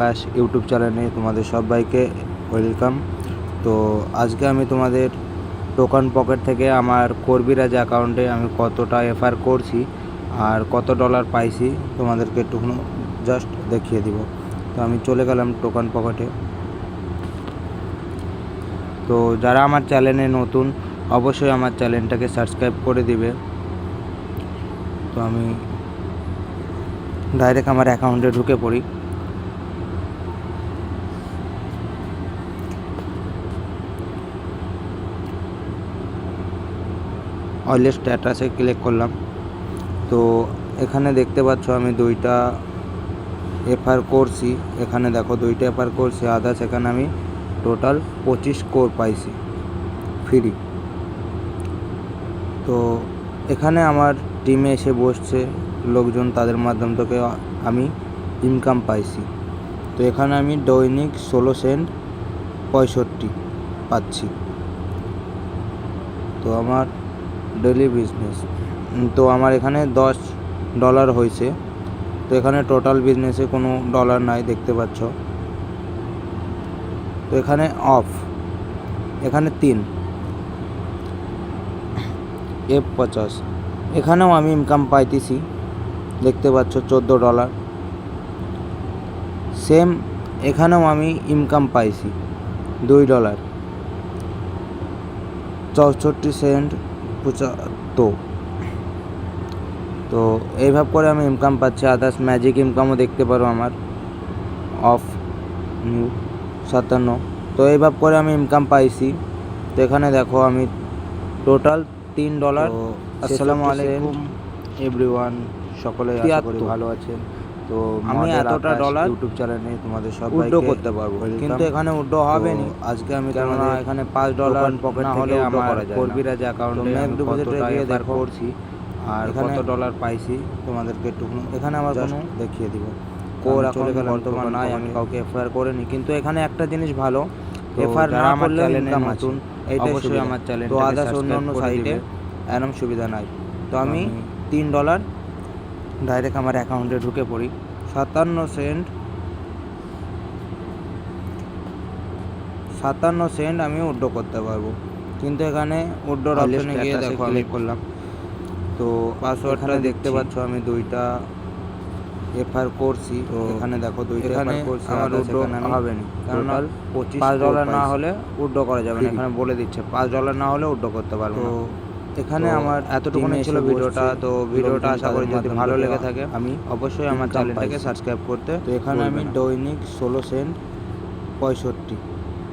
আকাশ YouTube চ্যানেলে তোমাদের সবাইকে ওয়েলকাম। তো আজকে আমি তোমাদের টোকন পকেট থেকে আমার কর্বিরাজ অ্যাকাউন্টে আমি কতটা এফআর করছি আর কত ডলার পাইছি তোমাদেরকে একটু জাস্ট দেখিয়ে দিব। তো আমি চলে গেলাম টোকন পকেটে। তো যারা আমার চ্যানেলে নতুন অবশ্যই আমার চ্যানেলটাকে সাবস্ক্রাইব করে দিবে। তো আমি ডাইরেক্ট আমার অ্যাকাউন্টে ঢুকে পড়ি। ওয়ালেট স্ট্যাটাসে ক্লিক করলাম। তো এখানে দেখতে পাচ্ছ আমি 2টা এফআর করছি। এখানে দেখো 2টা এফআর করছি, আদার্স এখানে আমি টোটাল 25 কোর পাইছি ফ্রি। তো এখানে আমার টিমে এসে বসছে লোকজন, তাদের মাধ্যম থেকে আমি ইনকাম পাইছি। তো এখানে আমি দৈনিক 16 সেন্ট 65 পাচ্ছি। তো আমার ডেলি বিজনেস, তো আমার এখানে $10 হয়েছে। তো এখানে টোটাল বিজনেসে কোনো ডলার নাই, দেখতে পাচ্ছ। তো এখানে অফ, এখানে 3 F50, এখানেও আমি ইনকাম পাইতেছি, দেখতে পাচ্ছ $14। সেম এখানেও আমি ইনকাম পাইছি $2, 64 সেন্ট 75। তো এইভাবে করে আমি ইনকাম পাচ্ছি। আদার্স ম্যাজিক ইনকামও দেখতে পারো আমার অফ নিউ 57। তো এইভাবে করে আমি ইনকাম পাইছি। তো এখানে দেখো আমি টোটাল $3। আসসালামু আলাইকুম এভরিওয়ান, সকলে আশা করি ভালো আছেন। তো আমি এতটা ডলার ইউটিউব চ্যানেলে তোমাদের সবাইকে উইথড্র করতে পারবো, কিন্তু এখানে উইথড্র হবে না। আজকে আমি কেননা এখানে $5 পকেট থেকে আমার কর্বিরাজ অ্যাকাউন্টে আমি কতটা এফআর করছি আর কত ডলার পাইছি তোমাদেরকে একটু এখানে আমার কোনো দেখিয়ে দিব। কোর চলে গেলাম, বর্তমান নাই, আমি কাউকে এফআর করিনি। কিন্তু এখানে একটা জিনিস ভালো, এফআর না করলে ইনকাম নতুন, এইটাই অবশ্যই আমার চ্যানেল। তো আদার্স অন্যান্য সাইটে এরকম সুবিধা নাই। তো আমি $3 ডাইরেক্ট আমার অ্যাকাউন্টে ঢুকে পড়ি। 57 সেন্ট আমি উইথড্র করতে পারবো। কিন্তু এখানে উইথড্রর অপশনে গিয়ে দেখো আমি করলাম। তো পাসওয়ার্ডটা দেখতে পাচ্ছ আমি 2টা এফআর করছি। তো এখানে দেখো 2টা এফআর করছি, আমার উইথড্র হবে না, কারণ $5 না হলে উইথড্র করা যাবে না। এখানে বলে দিচ্ছে $5 না হলে উইথড্র করতে পারবো না। এখানে আমার এতটুকুই ছিল ভিডিওটা। তো ভিডিওটা আশা করি যদি ভালো লেগে থাকে আমি অবশ্যই আমার চ্যানেলটাকে সাবস্ক্রাইব করতে। তো এখানে আমি দৈনিক 16 সেন্ট 65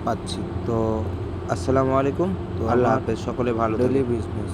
পাচ্ছি। তো আসসালামু আলাইকুম। তো আল্লাহ হাফেজ, সকলে ভালো, ডেলি বিজনেস।